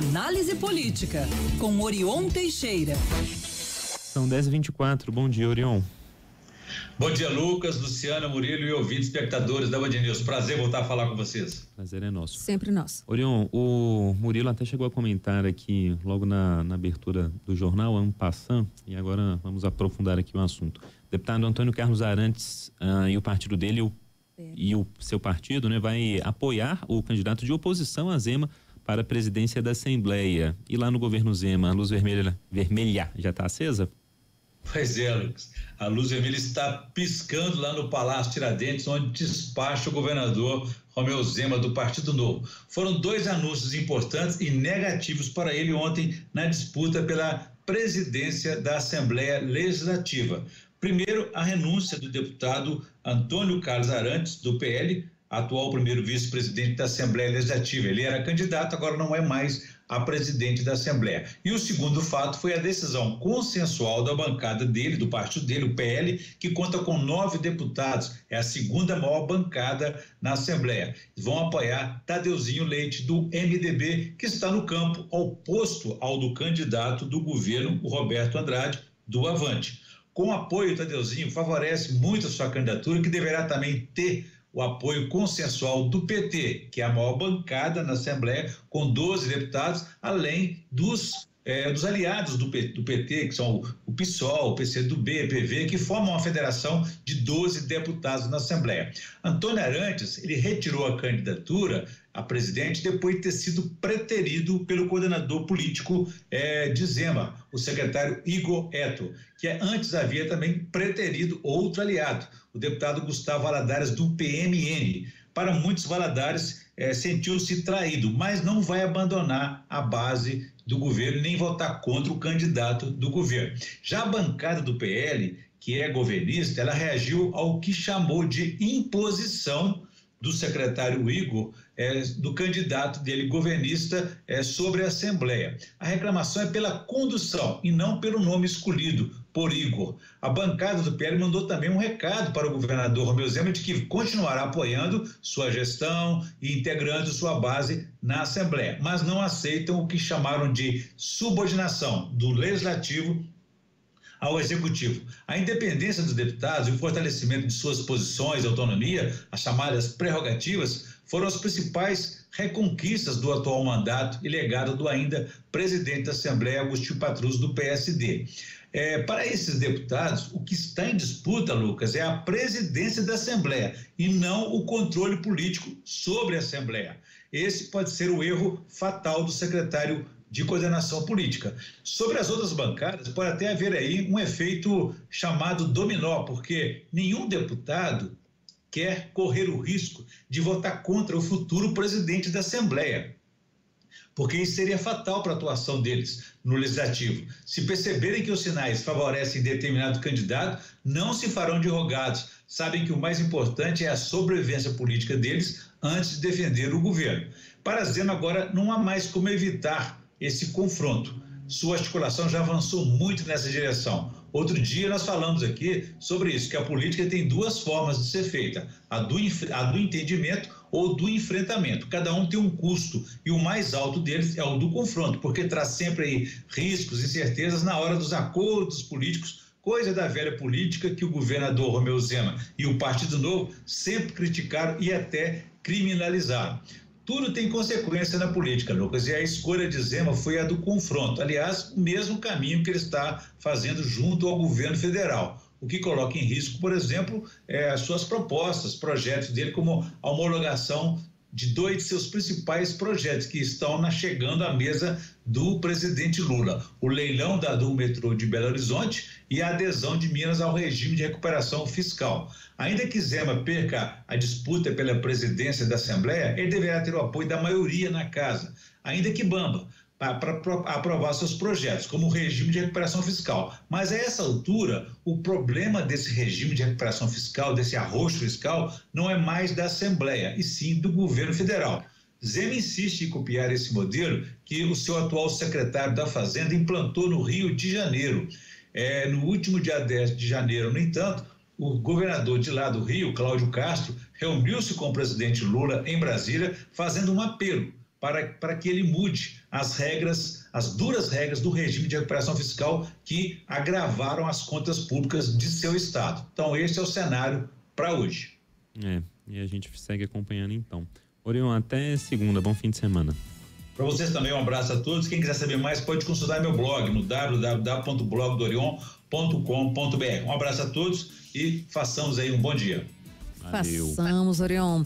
Análise política, com Orion Teixeira. São 10h24, bom dia, Orion. Bom dia, Lucas, Luciana, Murilo e ouvintes espectadores da Band News. Prazer voltar a falar com vocês. Prazer é nosso. Sempre nosso. Orion, o Murilo até chegou a comentar aqui logo na abertura do jornal, en passant, e agora vamos aprofundar aqui o assunto. O deputado Antônio Carlos Arantes e o partido dele e o seu partido, né, vai apoiar o candidato de oposição a Zema para a presidência da Assembleia. E lá no governo Zema, a luz vermelha já está acesa? Pois é, Lucas. A luz vermelha está piscando lá no Palácio Tiradentes, onde despacha o governador Romeu Zema, do Partido Novo. Foram 2 anúncios importantes e negativos para ele ontem na disputa pela presidência da Assembleia Legislativa. Primeiro, a renúncia do deputado Antônio Carlos Arantes, do PL, atual primeiro vice-presidente da Assembleia Legislativa. Ele era candidato, agora não é mais a presidente da Assembleia. E o segundo fato foi a decisão consensual da bancada dele, do partido dele, o PL, que conta com 9 deputados, é a segunda maior bancada na Assembleia. Vão apoiar Tadeuzinho Leite, do MDB, que está no campo oposto ao do candidato do governo, o Roberto Andrade, do Avante. Com o apoio, Tadeuzinho favorece muito a sua candidatura, que deverá também ter o apoio consensual do PT, que é a maior bancada na Assembleia, com 12 deputados, além dos aliados do PT, que são o PSOL, o PCdoB, PV, que formam uma federação de 12 deputados na Assembleia. Antônio Arantes, ele retirou a candidatura a presidente depois de ter sido preterido pelo coordenador político de Zema, o secretário Igor Eto, que antes havia também preterido outro aliado, o deputado Gustavo Valadares, do PMN. Para muitos, Valadares sentiu-se traído, mas não vai abandonar a base do governo nem votar contra o candidato do governo. Já a bancada do PL, que é governista, ela reagiu ao que chamou de imposição do secretário Igor, do candidato dele, governista, sobre a Assembleia. A reclamação é pela condução e não pelo nome escolhido por Igor. A bancada do PL mandou também um recado para o governador Romeu Zema de que continuará apoiando sua gestão e integrando sua base na Assembleia, mas não aceitam o que chamaram de subordinação do Legislativo ao Executivo. A independência dos deputados e o fortalecimento de suas posições, autonomia, as chamadas prerrogativas, foram as principais reconquistas do atual mandato e legado do ainda presidente da Assembleia, Agostinho Patrus, do PSD. Para esses deputados, o que está em disputa, Lucas, é a presidência da Assembleia e não o controle político sobre a Assembleia. Esse pode ser o erro fatal do secretário de coordenação política. Sobre as outras bancadas, pode até haver aí um efeito chamado dominó, porque nenhum deputado quer correr o risco de votar contra o futuro presidente da Assembleia, porque isso seria fatal para a atuação deles no Legislativo. Se perceberem que os sinais favorecem determinado candidato, não se farão de rogados, sabem que o mais importante é a sobrevivência política deles antes de defender o governo. Para Zema agora não há mais como evitar esse confronto. Sua articulação já avançou muito nessa direção. Outro dia nós falamos aqui sobre isso, que a política tem 2 formas de ser feita, a do entendimento ou do enfrentamento. Cada um tem um custo e o mais alto deles é o do confronto, porque traz sempre aí riscos e incertezas na hora dos acordos políticos, coisa da velha política que o governador Romeu Zema e o Partido Novo sempre criticaram e até criminalizaram. Tudo tem consequência na política, Lucas, e a escolha de Zema foi a do confronto. Aliás, o mesmo caminho que ele está fazendo junto ao governo federal, o que coloca em risco, por exemplo, as suas propostas, projetos dele, como a homologação de 2 de seus principais projetos que estão chegando à mesa do presidente Lula: o leilão do metrô de Belo Horizonte e a adesão de Minas ao regime de recuperação fiscal. Ainda que Zema perca a disputa pela presidência da Assembleia, ele deverá ter o apoio da maioria na casa, ainda que bamba, para aprovar seus projetos, como o regime de recuperação fiscal. Mas a essa altura, o problema desse regime de recuperação fiscal, desse arroxo fiscal, não é mais da Assembleia, e sim do governo federal. Zema insiste em copiar esse modelo que o seu atual secretário da Fazenda implantou no Rio de Janeiro. No último dia 10 de janeiro, no entanto, o governador de lá do Rio, Cláudio Castro, reuniu-se com o presidente Lula em Brasília, fazendo um apelo para que ele mude as regras, as duras regras do regime de recuperação fiscal que agravaram as contas públicas de seu estado. Então, esse é o cenário para hoje. E a gente segue acompanhando então. Orion, até segunda, bom fim de semana. Para vocês também, um abraço a todos. Quem quiser saber mais pode consultar meu blog no www.blogdorion.com.br. Um abraço a todos e façamos aí um bom dia. Valeu. Façamos, Orion.